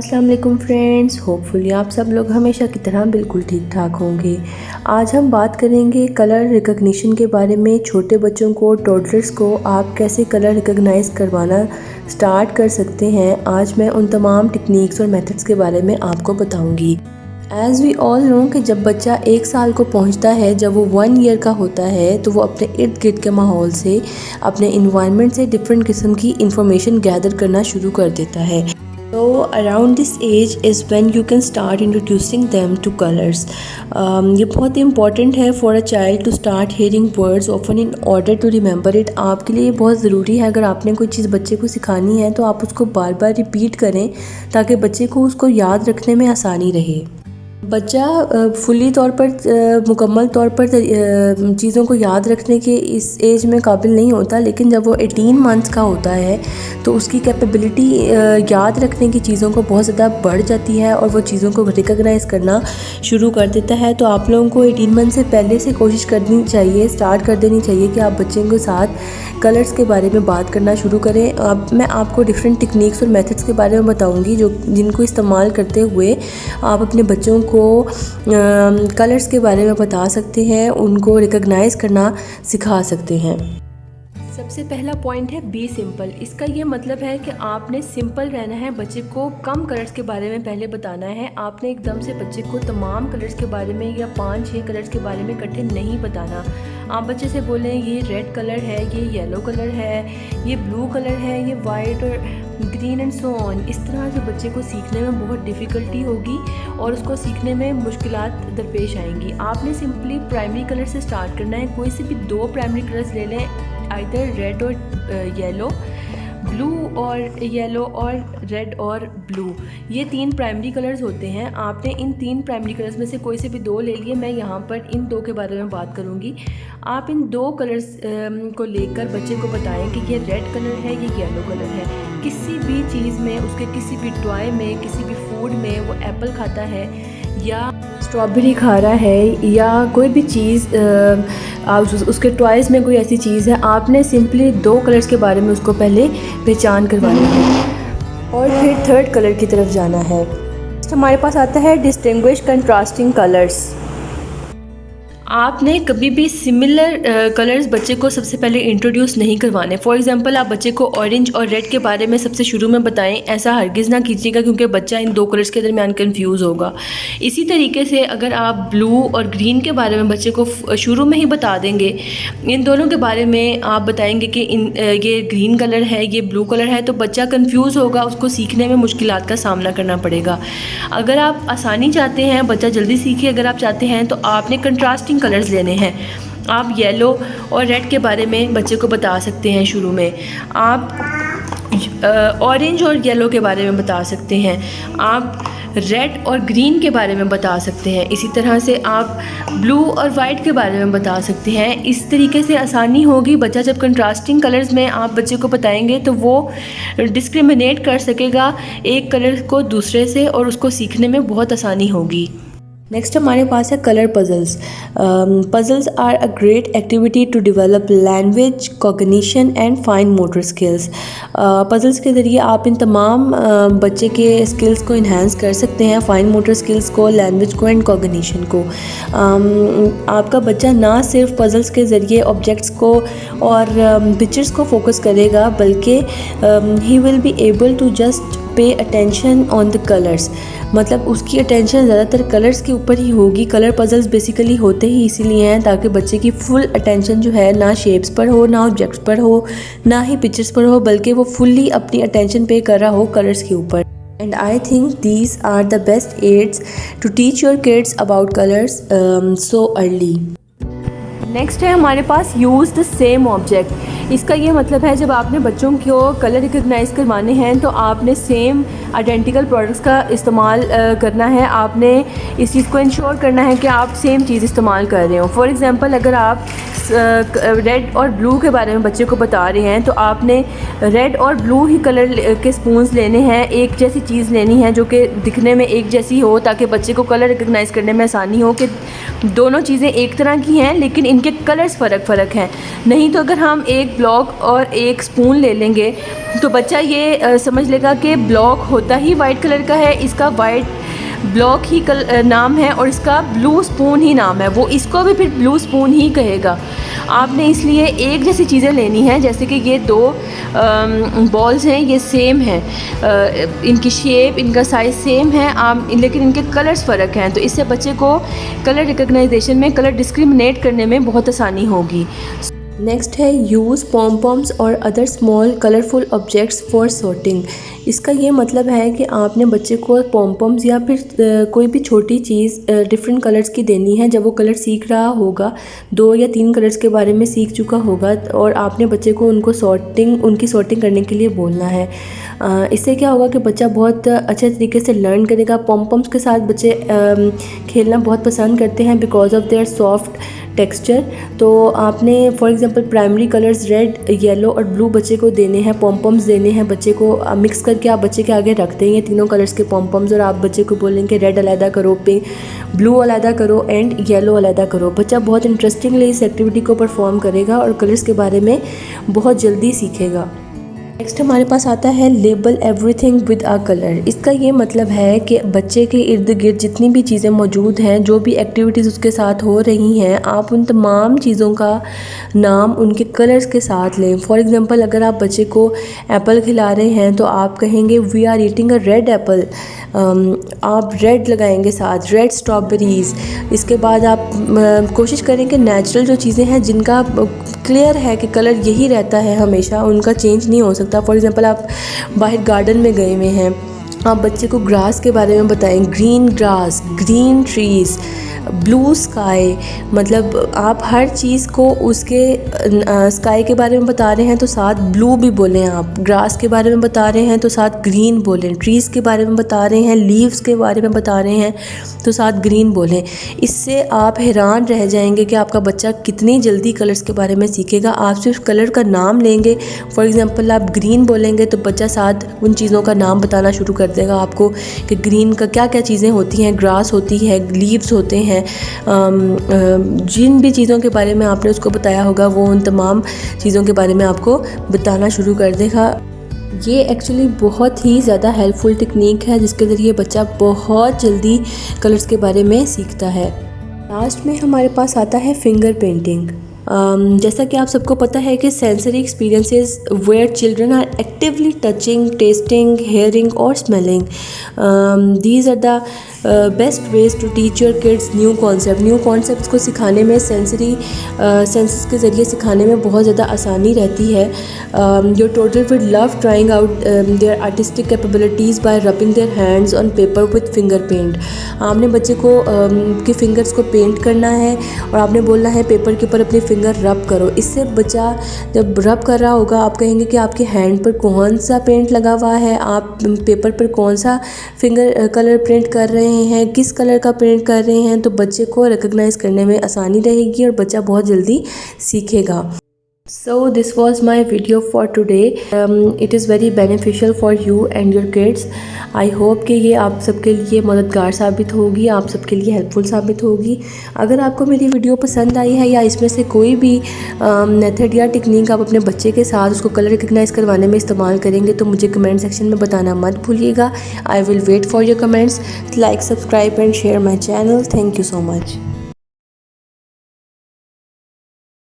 अस्सलाम वालेकुम friends, hopefully आप सब लोग हमेशा की तरह बिल्कुल ठीक ठाक होंगे। आज हम बात करेंगे कलर रिकग्निशन के बारे में। छोटे बच्चों को, टोडलर्स को आप कैसे कलर रिकग्नाइज करवाना स्टार्ट कर सकते हैं। आज मैं उन तमाम टेक्निक्स और मेथड्स के बारे में आपको बताऊंगी। एज़ वी ऑल नो कि जब बच्चा 1 साल को पहुंचता है, जब वो 1 ईयर का होता है, तो वो अपने इर्द गिर्द के माहौल से, अपने इन्वायरमेंट से डिफरेंट किस्म की इंफॉर्मेशन गैदर करना शुरू कर देता है। So around this age is when you can start introducing them to colors. ये बहुत इम्पॉर्टेंट है for a child to start hearing words often in order to remember it. आपके लिए बहुत ज़रूरी है, अगर आपने कोई चीज़ बच्चे को सिखानी है तो आप उसको बार बार रिपीट करें ताकि बच्चे को उसको याद रखने में आसानी रहे। बच्चा फुली तौर पर, मुकम्मल तौर पर चीज़ों को याद रखने के इस एज में काबिल नहीं होता, लेकिन जब वो 18 मंथ्स का होता है तो उसकी कैपेबिलिटी याद रखने की चीज़ों को बहुत ज़्यादा बढ़ जाती है और वो चीज़ों को रिकग्नाइज़ करना शुरू कर देता है। तो आप लोगों को 18 मंथ से पहले से कोशिश करनी चाहिए, स्टार्ट कर देनी चाहिए कि आप बच्चे के साथ कलर्स के बारे में बात करना शुरू करें। अब मैं आपको डिफरेंट टेक्निक्स और मेथड्स के बारे में बताऊंगी जिनको इस्तेमाल करते हुए आप अपने बच्चों को कलर्स के बारे में बता सकते हैं, उनको रिकग्नाइज़ करना सिखा सकते हैं। सबसे पहला पॉइंट है बी सिंपल। इसका ये मतलब है कि आपने सिंपल रहना है, बच्चे को कम कलर्स के बारे में पहले बताना है। आपने एकदम से बच्चे को तमाम कलर्स के बारे में या 5-6 कलर्स के बारे में इकट्ठे नहीं बताना। आप बच्चे से बोलें ये रेड कलर है, ये येलो कलर है, ये ब्लू कलर है, ये वाइट और ग्रीन एंड सो ऑन। इस तरह से बच्चे को सीखने में बहुत डिफ़िकल्टी होगी और उसको सीखने में मुश्किलात दरपेश आएंगी। आपने सिंपली प्राइमरी कलर से स्टार्ट करना है। कोई से भी 2 प्राइमरी कलर्स ले लें, आइदर रेड और येलो, ब्लू और येलो और रेड और ब्लू। ये 3 प्राइमरी कलर्स होते हैं। आपने इन 3 प्राइमरी कलर्स में से कोई से भी 2 ले लिए। मैं यहाँ पर इन 2 के बारे में बात करूँगी। आप इन 2 कलर्स को लेकर बच्चे को बताएं कि ये रेड कलर है, ये येलो कलर है। किसी भी चीज़ में, उसके किसी भी टॉय में, किसी भी फूड में वो एप्पल खाता है या स्ट्रॉबेरी खा रहा है या कोई भी चीज़, उसके टॉयज़ में कोई ऐसी चीज़ है, आपने सिंपली 2 कलर्स के बारे में उसको पहले पहचान करवानी है और फिर 3rd कलर की तरफ जाना है। हमारे पास आता है डिस्टिंग्विश कंट्रास्टिंग कलर्स। आपने कभी भी सिमिलर कलर्स बच्चे को सबसे पहले इंट्रोड्यूस नहीं करवाने। फॉर एग्जांपल, आप बच्चे को ऑरेंज और रेड के बारे में सबसे शुरू में बताएं, ऐसा हरगिज़ ना कीजिएगा क्योंकि बच्चा इन 2 कलर्स के दरमियान कंफ्यूज होगा। इसी तरीके से अगर आप ब्लू और ग्रीन के बारे में बच्चे को शुरू में ही बता देंगे, इन दोनों के बारे में आप बताएंगे कि ये ग्रीन कलर है, ये ब्लू कलर है, तो बच्चा कन्फ्यूज़ होगा, उसको सीखने में मुश्किलात का सामना करना पड़ेगा। अगर आप आसानी चाहते हैं, बच्चा जल्दी सीखे अगर आप चाहते हैं, तो आपने कंट्रास्टिंग कलर्स लेने हैं। आप येलो और रेड के बारे में बच्चे को बता सकते हैं शुरू में। आप ऑरेंज और येलो के बारे में बता सकते हैं। आप रेड और ग्रीन के बारे में बता सकते हैं। इसी तरह से आप ब्लू और वाइट के बारे में बता सकते हैं। इस तरीके से आसानी होगी। बच्चा जब कंट्रास्टिंग कलर्स में आप बच्चे को बताएंगे तो वो डिस्क्रिमिनेट कर सकेगा एक कलर को दूसरे से और उसको सीखने में बहुत आसानी होगी। नेक्स्ट हमारे पास है colour puzzles. Puzzles are a great activity to develop language, cognition and fine motor skills. Puzzles के ज़रिए आप इन तमाम बच्चे के स्किल्स को इन्हांस कर सकते हैं, फाइन मोटर स्किल्स को, लैंग्वेज को एंड कॉग्निशन को। आपका बच्चा ना सिर्फ पजल्स के ज़रिए ऑब्जेक्ट्स को और पिक्चर्स को फोकस करेगा, बल्कि he will be able to just pay attention on the colours. मतलब उसकी अटेंशन ज़्यादातर कलर्स के ऊपर ही होगी। कलर पजल्स बेसिकली होते ही इसीलिए हैं ताकि बच्चे की फुल अटेंशन जो है ना शेप्स पर हो, ना ऑब्जेक्ट्स पर हो, ना ही पिक्चर्स पर हो, बल्कि वो फुल्ली अपनी अटेंशन पे कर रहा हो कलर्स के ऊपर। And I think these are the best aids to teach your kids about colors so early. Next है हमारे पास यूज़ द सेम ऑब्जेक्ट। इसका ये मतलब है जब आपने बच्चों को कलर रिकग्नाइज़ करवाने हैं तो आपने सेम आइडेंटिकल प्रोडक्ट्स का इस्तेमाल करना है। आपने इस चीज़ को इंश्योर करना है कि आप सेम चीज़ इस्तेमाल कर रहे हो। फॉर एग्ज़ाम्पल, अगर आप रेड और ब्लू के बारे में बच्चे को बता रहे हैं तो आपने रेड और ब्लू ही कलर के स्पून्स लेने हैं, एक जैसी चीज़ लेनी है जो कि दिखने में एक जैसी हो ताकि बच्चे को कलर रिकग्नाइज़ करने में आसानी हो कि दोनों चीज़ें एक तरह की हैं लेकिन इनके कलर्स फ़र्क हैं। नहीं तो अगर हम एक ब्लॉक और एक स्पून ले लेंगे तो बच्चा ये समझ लेगा कि ब्लॉक होता ही वाइट कलर का है, इसका वाइट ब्लॉक ही नाम है और इसका ब्लू स्पून ही नाम है, वो इसको भी फिर ब्लू स्पून ही कहेगा। आपने इसलिए एक जैसी चीज़ें लेनी हैं, जैसे कि ये दो बॉल्स हैं, ये सेम हैं, इनकी शेप, इनका साइज़ सेम है, लेकिन इनके कलर्स फ़र्क हैं। तो इससे बच्चे को कलर रिकग्नाइजेशन में, कलर डिस्क्रिमिनेट करने में बहुत आसानी होगी। नेक्स्ट है यूज़ पॉम-पॉम्स और other small colourful objects for sorting. इसका ये मतलब है कि आपने बच्चे को पॉम-पॉम्स या फिर कोई भी छोटी चीज़ डिफरेंट कलर्स की देनी है। जब वो कलर सीख रहा होगा, 2 या 3 कलर्स के बारे में सीख चुका होगा, और आपने बच्चे को उनकी सॉर्टिंग करने के लिए बोलना है। इससे क्या होगा कि बच्चा बहुत अच्छे तरीके से लर्न करेगा। पॉम-पॉम्स के साथ बच्चे खेलना बहुत पसंद करते हैं because of their soft texture. तो आपने for example primary colours red, yellow और ब्लू बच्चे को देने हैं, पॉम-पॉम्स देने हैं बच्चे को। मिक्स करके आप बच्चे के आगे रख देंगे तीनों कलर्स के पॉम-पॉम्स, और आप बच्चे को बोलेंगे रेड अलहदा करो, पिंक ब्लू अलहदा करो एंड येलो अलहदा करो। बच्चा बहुत इंटरेस्टिंगली इस एक्टिविटी को परफॉर्म करेगा और कलर्स के बारे में बहुत जल्दी सीखेगा। नेक्स्ट हमारे पास आता है label everything with a colour. इसका ये मतलब है कि बच्चे के इर्द गिर्द जितनी भी चीज़ें मौजूद हैं, जो भी एक्टिविटीज़ उसके साथ हो रही हैं, आप उन तमाम चीज़ों का नाम उनके कलर्स के साथ लें। फॉर एग्ज़ाम्पल अगर आप बच्चे को एप्पल खिला रहे हैं तो आप कहेंगे we are eating a red apple, आप रेड लगाएंगे साथ, रेड स्ट्रॉबेरीज़। इसके बाद आप कोशिश करें कि नेचुरल जो चीज़ें हैं जिनका क्लियर है कि कलर यही रहता है हमेशा, उनका चेंज नहीं हो सकता। फॉर एग्ज़ाम्पल आप बाहर गार्डन में गए हुए हैं, आप बच्चे को ग्रास के बारे में बताएं, green grass, green trees, blue sky. मतलब आप हर चीज़ को उसके स्काई के बारे में बता रहे हैं तो साथ ब्लू भी बोलें, आप ग्रास के बारे में बता रहे हैं तो साथ ग्रीन बोलें, ट्रीज़ के बारे में बता रहे हैं, लीव्स के बारे में बता रहे हैं तो साथ ग्रीन बोलें। इससे आप हैरान रह जाएंगे कि आपका बच्चा कितनी जल्दी कलर्स के बारे में सीखेगा। आप सिर्फ कलर का नाम लेंगे, फॉर एग्ज़ाम्पल आप ग्रीन बोलेंगे तो बच्चा साथ उन चीज़ों का नाम बताना शुरू कर देगा आपको कि ग्रीन का क्या क्या चीज़ें होती हैं, ग्रास होती है, लीव्स होते हैं। जिन भी चीज़ों के बारे में आपने उसको बताया होगा वो उन तमाम चीज़ों के बारे में आपको बताना शुरू कर देगा। ये एक्चुअली बहुत ही ज़्यादा हेल्पफुल टेक्निक है जिसके ज़रिए बच्चा बहुत जल्दी कलर्स के बारे में सीखता है। लास्ट में हमारे पास आता है फिंगर पेंटिंग। जैसा कि आप सबको पता है कि sensory experiences where children are actively touching, tasting, hearing और smelling, these are the best ways to teach your kids new concepts को सिखाने में, सेंसेस के ज़रिए सिखाने में बहुत ज़्यादा आसानी रहती है। Your toddler will love trying out their artistic capabilities by rubbing their hands on paper with finger paint. आपने बच्चे को के फिंगर्स को पेंट करना है और आपने बोलना है पेपर के ऊपर अपने फिंगर रब करो। इससे बच्चा जब रब कर रहा होगा आप कहेंगे कि आपके हैंड पर कौन सा पेंट लगा हुआ है, आप पेपर पर कौन सा फिंगर कलर प्रिंट कर रहे हैं, किस कलर का प्रिंट कर रहे हैं, तो बच्चे को रिकग्नाइज़ करने में आसानी रहेगी और बच्चा बहुत जल्दी सीखेगा। So this was my video for today. It is very beneficial for you and your kids. I hope कि ये आप सबके लिए मददगार साबित होगी, आप सबके लिए हेल्पफुल साबित होगी। अगर आपको मेरी वीडियो पसंद आई है या इसमें से कोई भी मेथड या टेक्निक आप अपने बच्चे के साथ उसको कलर रिकग्नाइज़ करवाने में इस्तेमाल करेंगे तो मुझे कमेंट सेक्शन में बताना मत भूलिएगा। I will wait for your comments. Like, subscribe and share my channel. Thank you so much.